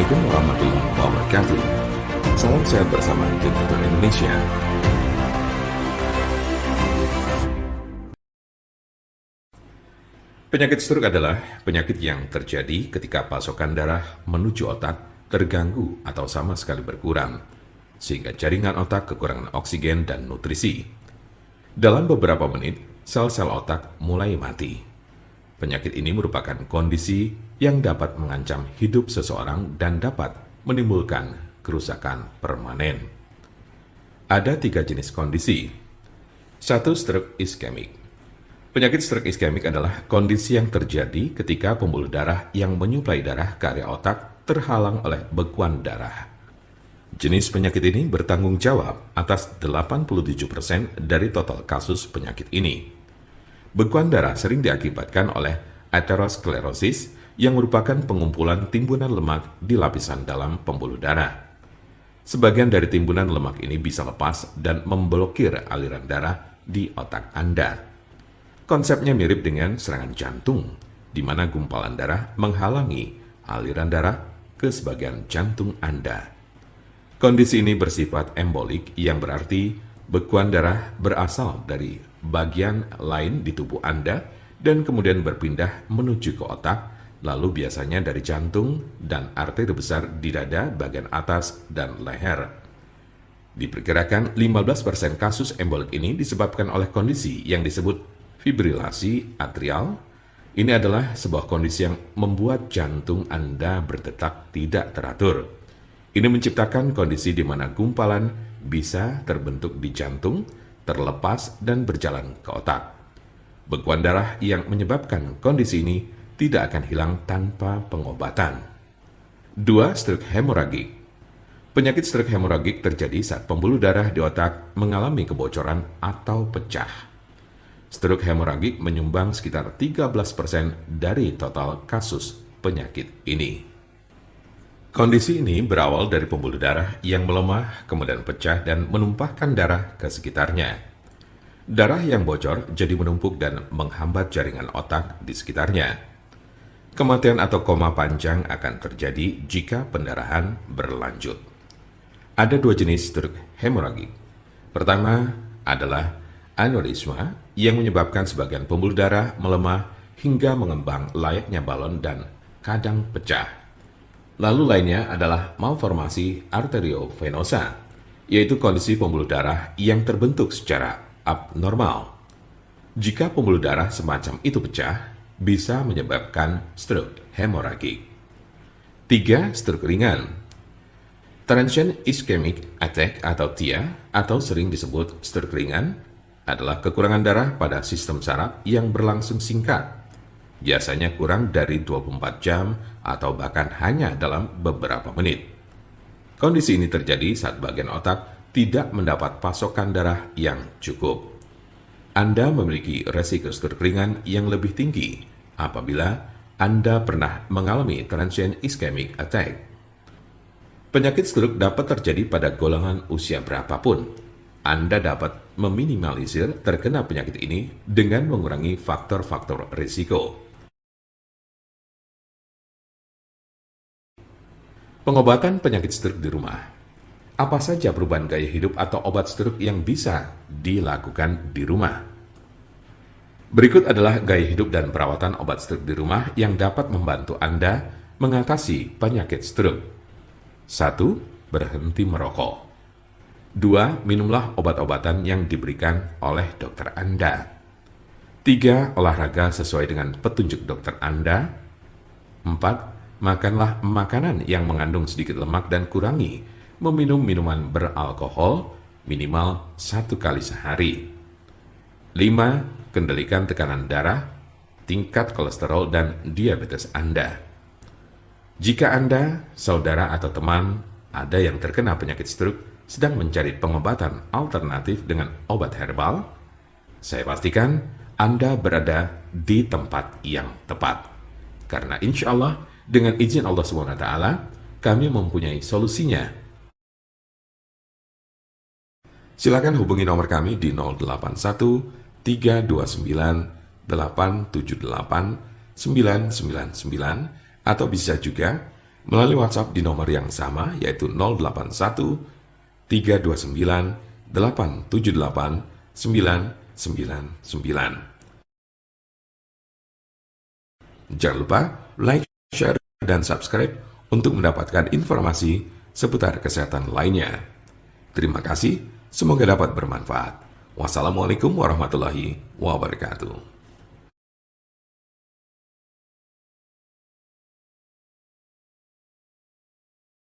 Assalamualaikum warahmatullahi wabarakatuh. Salam sehat bersama tim Dokter Indonesia. Penyakit stroke adalah penyakit yang terjadi ketika pasokan darah menuju otak terganggu atau sama sekali berkurang, sehingga jaringan otak kekurangan oksigen dan nutrisi. Dalam beberapa menit, sel-sel otak mulai mati. Penyakit ini merupakan kondisi yang dapat mengancam hidup seseorang dan dapat menimbulkan kerusakan permanen. Ada 3 jenis kondisi. 1. Stroke iskemik. Penyakit stroke iskemik adalah kondisi yang terjadi ketika pembuluh darah yang menyuplai darah ke area otak terhalang oleh bekuan darah. Jenis penyakit ini bertanggung jawab atas 87% dari total kasus penyakit ini. Bekuan darah sering diakibatkan oleh aterosklerosis yang merupakan pengumpulan timbunan lemak di lapisan dalam pembuluh darah. Sebagian dari timbunan lemak ini bisa lepas dan memblokir aliran darah di otak Anda. Konsepnya mirip dengan serangan jantung, di mana gumpalan darah menghalangi aliran darah ke sebagian jantung Anda. Kondisi ini bersifat embolik, yang berarti bekuan darah berasal dari bagian lain di tubuh Anda dan kemudian berpindah menuju ke otak, lalu biasanya dari jantung dan arteri besar di dada bagian atas dan leher. Diperkirakan 15% kasus embolik ini disebabkan oleh kondisi yang disebut fibrilasi atrial. Ini adalah sebuah kondisi yang membuat jantung Anda berdetak tidak teratur. Ini menciptakan kondisi di mana gumpalan bisa terbentuk di jantung, terlepas dan berjalan ke otak. Bekuan darah yang menyebabkan kondisi ini tidak akan hilang tanpa pengobatan. 2. Stroke hemoragik. Penyakit stroke hemoragik terjadi saat pembuluh darah di otak mengalami kebocoran atau pecah. Stroke hemoragik menyumbang sekitar 13% dari total kasus penyakit ini. Kondisi ini berawal dari pembuluh darah yang melemah, kemudian pecah dan menumpahkan darah ke sekitarnya. Darah yang bocor jadi menumpuk dan menghambat jaringan otak di sekitarnya. Kematian atau koma panjang akan terjadi jika pendarahan berlanjut. Ada 2 jenis stroke hemoragik. Pertama adalah aneurisma yang menyebabkan sebagian pembuluh darah melemah hingga mengembang layaknya balon dan kadang pecah. Lalu lainnya adalah malformasi arteriovenosa, yaitu kondisi pembuluh darah yang terbentuk secara abnormal. Jika pembuluh darah semacam itu pecah, bisa menyebabkan stroke hemoragik. 3. Stroke ringan. Transient ischemic attack atau TIA, atau sering disebut stroke ringan, adalah kekurangan darah pada sistem saraf yang berlangsung singkat, biasanya kurang dari 24 jam atau bahkan hanya dalam beberapa menit. Kondisi ini terjadi saat bagian otak tidak mendapat pasokan darah yang cukup. Anda memiliki resiko stroke ringan yang lebih tinggi apabila Anda pernah mengalami transient ischemic attack. Penyakit stroke dapat terjadi pada golongan usia berapapun. Anda dapat meminimalisir terkena penyakit ini dengan mengurangi faktor-faktor risiko. Pengobatan penyakit stroke di rumah. Apa saja perubahan gaya hidup atau obat stroke yang bisa dilakukan di rumah? Berikut adalah gaya hidup dan perawatan obat stroke di rumah yang dapat membantu Anda mengatasi penyakit stroke. 1. Berhenti merokok. 2. Minumlah obat-obatan yang diberikan oleh dokter Anda. 3. Olahraga sesuai dengan petunjuk dokter Anda. 4. Makanlah makanan yang mengandung sedikit lemak dan kurangi meminum minuman beralkohol minimal 1 kali sehari. 5. Kendalikan tekanan darah, tingkat kolesterol, dan diabetes Anda. Jika Anda, saudara atau teman ada yang terkena penyakit stroke sedang mencari pengobatan alternatif dengan obat herbal, saya pastikan Anda berada di tempat yang tepat. Karena insya Allah, dengan izin Allah SWT, kami mempunyai solusinya. Silakan hubungi nomor kami di 081 329 878 999 atau bisa juga melalui WhatsApp di nomor yang sama yaitu 081 329 878 999. Jangan lupa like, share, dan subscribe untuk mendapatkan informasi seputar kesehatan lainnya. Terima kasih, semoga dapat bermanfaat. Wassalamualaikum warahmatullahi wabarakatuh.